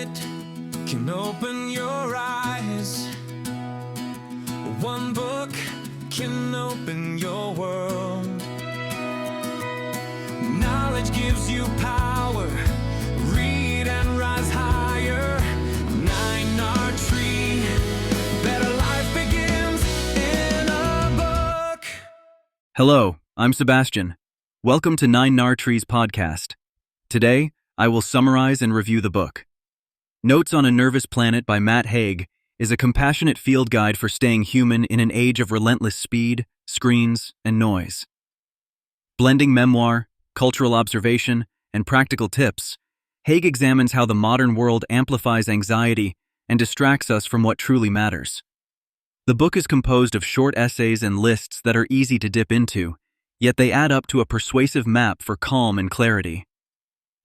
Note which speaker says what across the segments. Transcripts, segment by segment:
Speaker 1: minute can open your eyes. One book can open your world. Knowledge gives you power. Read and rise higher. 9R Tree. Better life begins in a book.
Speaker 2: Hello, I'm Sebastian. Welcome to 9R Tree's podcast. Today, I will summarize and review the book. Notes on a Nervous Planet by Haig is a compassionate field guide for staying human in an age of relentless speed, screens, and noise. Blending memoir, cultural observation, and practical tips, Haig examines how the modern world amplifies anxiety and distracts us from what truly matters. The book is composed of short essays and lists that are easy to dip into, yet they add up to a persuasive map for calm and clarity.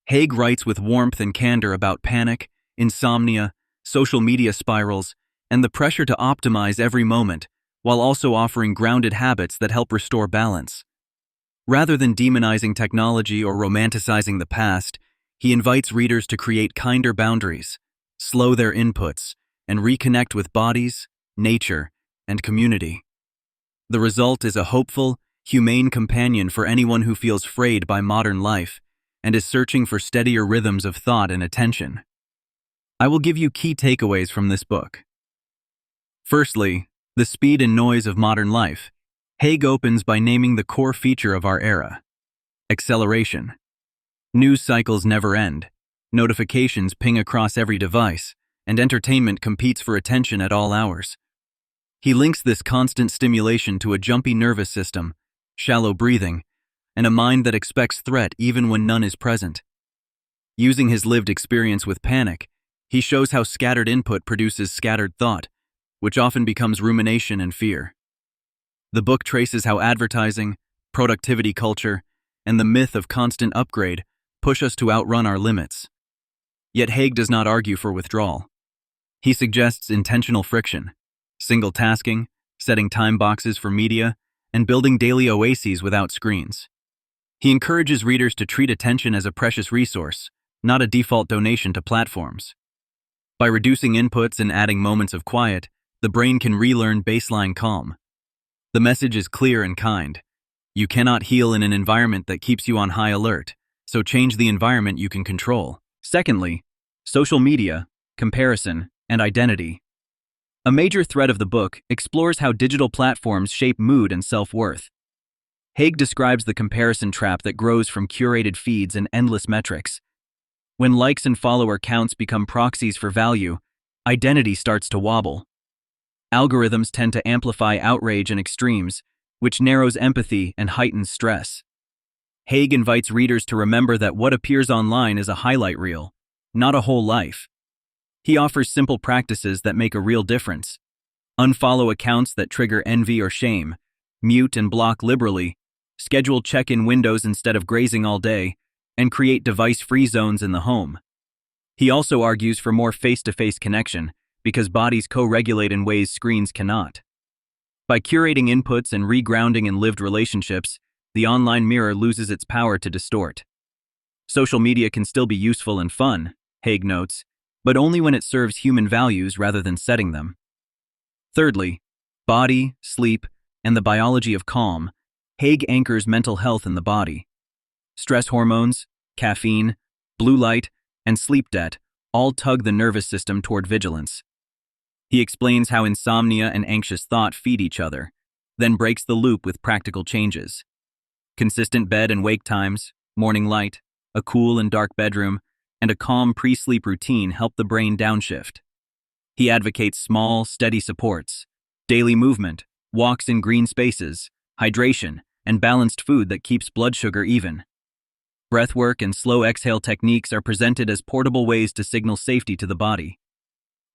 Speaker 2: Haig writes with warmth and candor about panic, insomnia, social media spirals, and the pressure to optimize every moment, while also offering grounded habits that help restore balance. Rather than demonizing technology or romanticizing the past, he invites readers to create kinder boundaries, slow their inputs, and reconnect with bodies, nature, and community. The result is a hopeful, humane companion for anyone who feels frayed by modern life and is searching for steadier rhythms of thought and attention. I will give you key takeaways from this book. Firstly, the speed and noise of modern life. Haig opens by naming the core feature of our era: acceleration. News cycles never end, notifications ping across every device, and entertainment competes for attention at all hours. He links this constant stimulation to a jumpy nervous system, shallow breathing, and a mind that expects threat even when none is present. Using his lived experience with panic, he shows how scattered input produces scattered thought, which often becomes rumination and fear. The book traces how advertising, productivity culture, and the myth of constant upgrade push us to outrun our limits. Yet Haig does not argue for withdrawal. He suggests intentional friction, single tasking, setting time boxes for media, and building daily oases without screens. He encourages readers to treat attention as a precious resource, not a default donation to platforms. By reducing inputs and adding moments of quiet, the brain can relearn baseline calm. The message is clear and kind. You cannot heal in an environment that keeps you on high alert, so change the environment you can control. Secondly, social media, comparison, and identity. A major thread of the book explores how digital platforms shape mood and self-worth. Haig describes the comparison trap that grows from curated feeds and endless metrics. When likes and follower counts become proxies for value, identity starts to wobble. Algorithms tend to amplify outrage and extremes, which narrows empathy and heightens stress. Haig invites readers to remember that what appears online is a highlight reel, not a whole life. He offers simple practices that make a real difference. Unfollow accounts that trigger envy or shame, mute and block liberally, schedule check-in windows instead of grazing all day, and create device-free zones in the home. He also argues for more face-to-face connection, because bodies co-regulate in ways screens cannot. By curating inputs and regrounding in lived relationships, the online mirror loses its power to distort. Social media can still be useful and fun, Haig notes, but only when it serves human values rather than setting them. Thirdly, body, sleep, and the biology of calm. Haig anchors mental health in the body. Stress hormones, caffeine, blue light, and sleep debt all tug the nervous system toward vigilance. He explains how insomnia and anxious thought feed each other, then breaks the loop with practical changes. Consistent bed and wake times, morning light, a cool and dark bedroom, and a calm pre-sleep routine help the brain downshift. He advocates small, steady supports, daily movement, walks in green spaces, hydration, and balanced food that keeps blood sugar even. Breathwork and slow exhale techniques are presented as portable ways to signal safety to the body.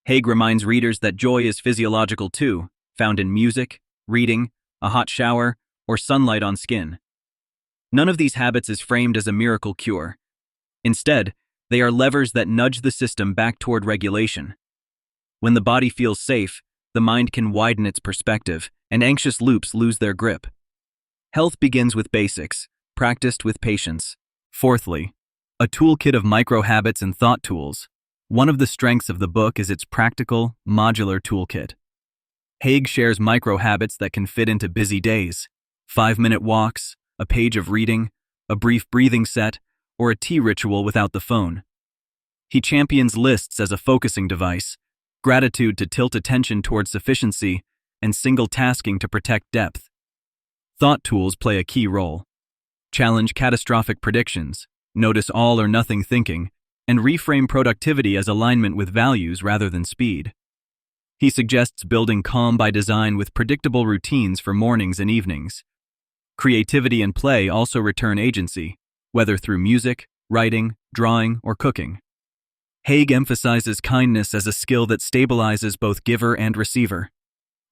Speaker 2: Haig reminds readers that joy is physiological too, found in music, reading, a hot shower, or sunlight on skin. None of these habits is framed as a miracle cure. Instead, they are levers that nudge the system back toward regulation. When the body feels safe, the mind can widen its perspective, and anxious loops lose their grip. Health begins with basics, practiced with patience. Fourthly, a toolkit of micro habits and thought tools. One of the strengths of the book is its practical, modular toolkit. Haig shares micro habits that can fit into busy days: 5-minute walks, a page of reading, a brief breathing set, or a tea ritual without the phone. He champions lists as a focusing device, gratitude to tilt attention towards sufficiency, and single tasking to protect depth. Thought tools play a key role. Challenge catastrophic predictions, notice all or nothing thinking, and reframe productivity as alignment with values rather than speed. He suggests building calm by design with predictable routines for mornings and evenings. Creativity and play also return agency, whether through music, writing, drawing, or cooking. Haig emphasizes kindness as a skill that stabilizes both giver and receiver.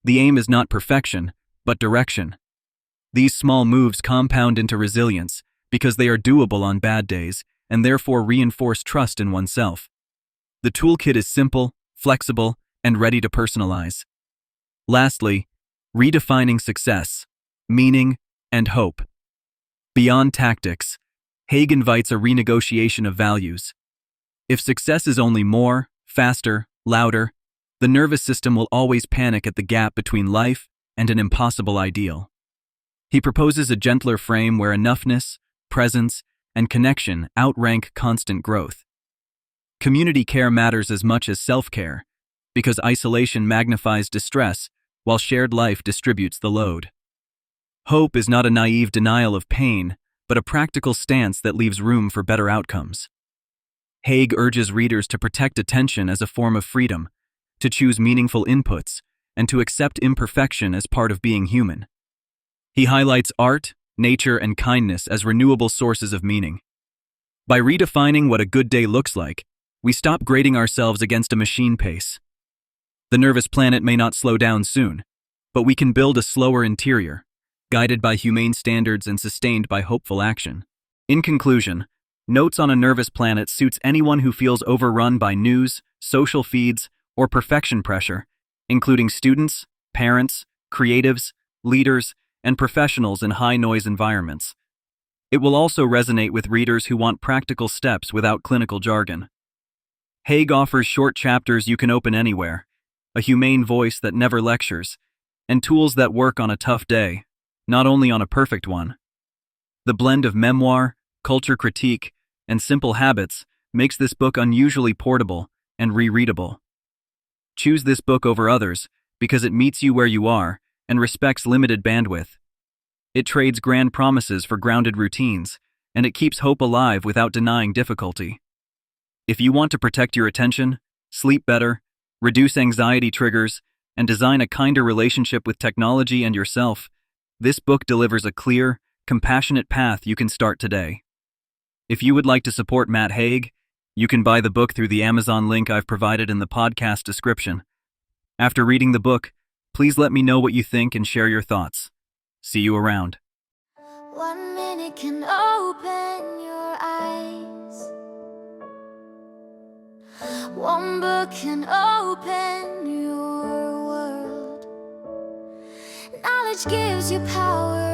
Speaker 2: The aim is not perfection, but direction. These small moves compound into resilience because they are doable on bad days and therefore reinforce trust in oneself. The toolkit is simple, flexible, and ready to personalize. Lastly, redefining success, meaning, and hope. Beyond tactics, Haig invites a renegotiation of values. If success is only more, faster, louder, the nervous system will always panic at the gap between life and an impossible ideal. He proposes a gentler frame where enoughness, presence, and connection outrank constant growth. Community care matters as much as self-care, because isolation magnifies distress while shared life distributes the load. Hope is not a naive denial of pain, but a practical stance that leaves room for better outcomes. Haig urges readers to protect attention as a form of freedom, to choose meaningful inputs, and to accept imperfection as part of being human. He highlights art, nature, and kindness as renewable sources of meaning. By redefining what a good day looks like, we stop grading ourselves against a machine pace. The nervous planet may not slow down soon, but we can build a slower interior, guided by humane standards and sustained by hopeful action. In conclusion, Notes on a Nervous Planet suits anyone who feels overrun by news, social feeds, or perfection pressure, including students, parents, creatives, leaders, and professionals in high-noise environments. It will also resonate with readers who want practical steps without clinical jargon. Haig offers short chapters you can open anywhere, a humane voice that never lectures, and tools that work on a tough day, not only on a perfect one. The blend of memoir, culture critique, and simple habits makes this book unusually portable and rereadable. Choose this book over others because it meets you where you are and respects limited bandwidth. It trades grand promises for grounded routines, and it keeps hope alive without denying difficulty. If you want to protect your attention, sleep better, reduce anxiety triggers, and design a kinder relationship with technology and yourself, this book delivers a clear, compassionate path you can start today. If you would like to support Matt Haig, you can buy the book through the Amazon link I've provided in the podcast description. After reading the book, please let me know what you think and share your thoughts. See you around.
Speaker 3: 1 minute can open your eyes. One book can open your world. Knowledge gives you power.